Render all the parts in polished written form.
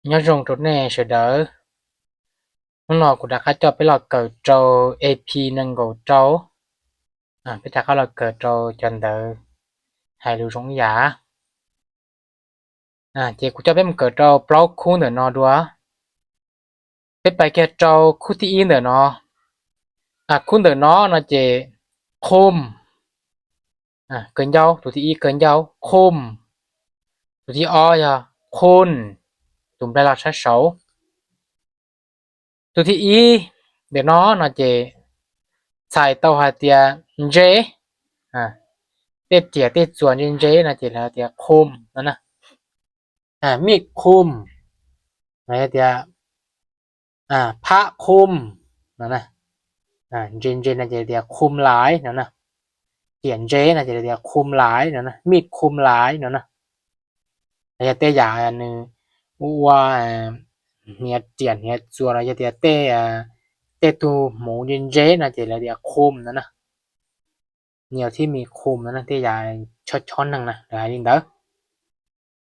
nhớ dùng tốt nè sẽ đỡ nó cũng đã khá cho bé lọt cờ trâu AP nâng gỗ trâu bé ta có lọt cờ trâu chân đỡ hai lưu sống giả chị cũng cho bé một cờ trâu block khu nữa nó đùa bé bài kia trâu khu tí in nữa nó khu nữa nó chị khôm cơn dâu tụi tí cơn dâu khôm tụi tí o ya khôn tụi bé là sát xấu tụi tí để nó chị xài tàu hạt tia dễ tết chè tết chuồn trên dễ là chỉ là tia khôm đó nè miệt khôm này tia phá khôm đó nè trên là chỉ tia khôm lái đó nè tiền dễ là chỉ là tia khôm lái đó nè miệt khôm lái đó nè này tia giảนึว่าเนี่ยtiềnเนี่ยchuồn là tia tết tu mũ trên dễ là chỉ là tia khôm đó nè nhiềuที่มีคุมนะที่ยายช้อนๆนั่นนะเดี๋ยวให้ลิงเด้อ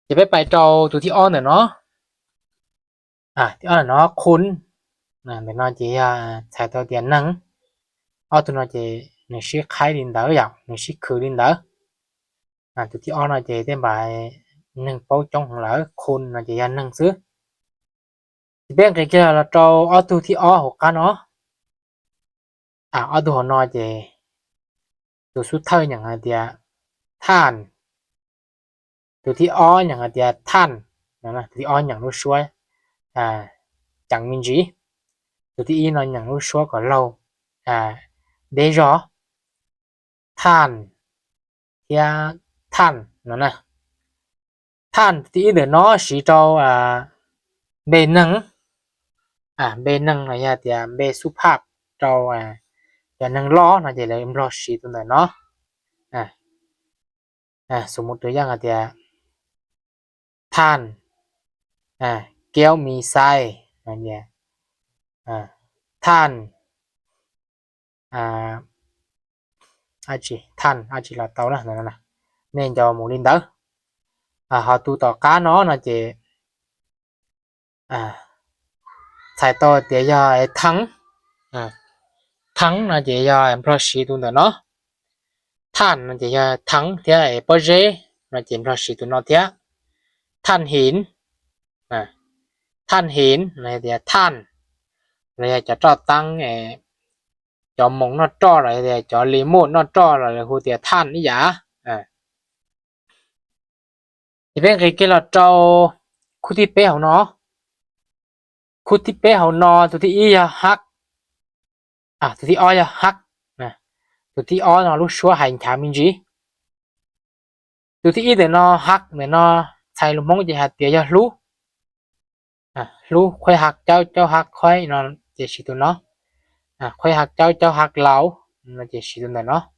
จะไปเจ้าตัวที่อ้อนเนาะที่อ้อนเนาะคุณเป็นnói chỉ xài tao tiền năngอ้อตัวnói chỉนึกชื่อใครลิงเด้ออย่างนึกชื่อคือลิงเด้อตัวที่อ้อนnói chỉเต็มใบนึงเป้าจ้องของเหลอคุณnói chỉ năngซื้อที่เป็นcái kia là trâuอ้อตัวที่อ้อหกกันเนาะอ้อตัวของnói chỉตัวสุดท้ายอย่างเดียท่านตัวที่อ้ออย่างเดียท่านนะตัวที่อ้ออย่างรู้ช่วยจังมินจีตัวที่อีนอนอย่างรู้ช่วยก็เราเดจอท่านเฮียท่านนะท่านที่อีเดเนาะสีเจ้าเบนังเบนังอะไรเดียเบสุภาพเจ้าอย่างนังล้อนะจะเลยรอสีตัวนั้นเนาะสมมุติตัวอย่างเดียท่านแก้วมีไส้นั่นเนี่ยท่านอาจิละเตานะนั่นน่ะเน่นจะหมูลินเด้อเฮาตูต่อก้าเนาะน่ะเจใส่ต่อเตียยาทั้งน่ะเจยาเพราะสีตัวนั้นเนาะท่านน่ะเจยาทั้งเตียปอเจน่ะเจเพราะสีตัวเนาะเตียท่านหินท่านหินน่ะเตียท่านrồi cho tăng cho mong nó cho rồi cho remote nó cho rồi khu tiệt than ý giả thì bên cái là cho khu tí bé hậu nó tụi tí y hắc tụi tí o hắc tụi tí o nó lúc xóa hành thả mình gì tụi tí y để nó hắc để nó xài lúc mong gì hạt tiệt cho lú khoai hạt cho hạt khoai nó chỉ sử dụng nó khoai hạt cho hạt lão nó chỉ sử dụng nó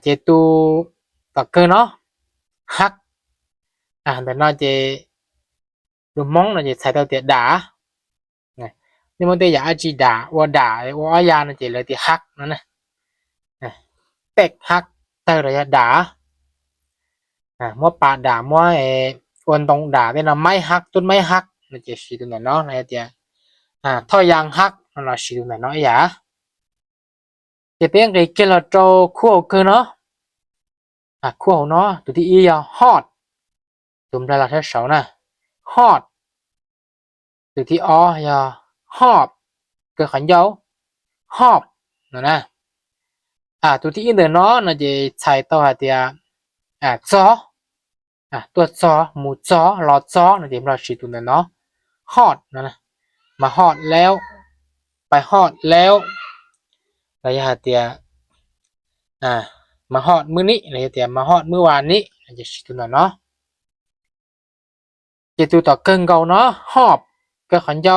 chế tu tập cơ nó hạt để nó chỉ lúc mong nó chỉ xài tao tiệt đá này nhưng mà đây giả chỉ đá và ya nó chỉ là tiệt hạt nó này tẹt hạt tao là đá mua pà đá muaคนตรงด่าเป็นไม้ฮักต้นไม้ฮักมันจะสิตรงนั้นเนาะนะเตียท่อยางฮักมันละสิตรงนั้นเนาะอย่าจะเป็นไงเกลโจคู่คือเนาะคู่เนาะตัวที่อีฮอดตุ่มได้ละแค่เสานะฮอดตัวที่อย่าฮอบเกิดขันยาวฮอบนะตัวที่อีเนาะน่ะจะใช้ต่อเตียซอตัวซอหมูซอหลอดซอนั่นเองเราชื่อตัวนั้นเนาะฮอดนะมาฮอดแล้วไปฮอดแล้วระยะเตียมาฮอดมื้อนี้ระยะเตียมาฮอดมื้อวานนี้จะชื่อตัวนั้นเนาะจะตัวต่อเกินเก่าเนาะฮอบก็ขันเจ้า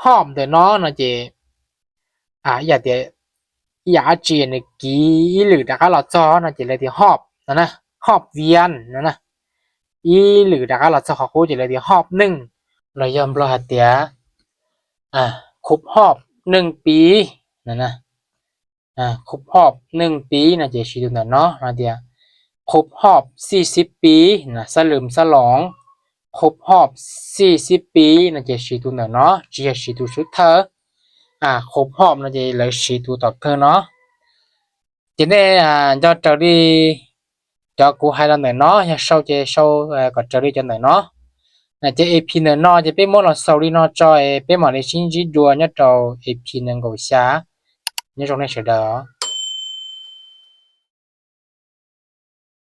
ฮอบเดี๋ยวเนาะน่ะจะอย่าเตียอย่าจีนกี่หรือดักหลอดซอน่ะจะเลยที่ฮอบนะฮอบเวียนนะอีหรือดักเราจะขอคู่จะเลยที่ฮอบ1เรายอมรอเตียครบฮอบ1ปีนะครบฮอบ1ปีนะจะชื่อตัวนั้นเนาะนะเตียครบฮอบ40ปีนะสลืมสลอง ครบรอบ40ปีนะเจสีตูเนาะจีสีตูสุดเธอครบรอบนะเจเลยสีตูต่อเธอเนาะทีนี้cho trở đi cho cô hai lần này nó sau chế sau có trở đi cho này nó là chế AP này nó chế biết mỗi lần sau đi nó cho biết mà để xin chỉ đùa nhất trâu AP này ngồi xa như trong này sẽ đó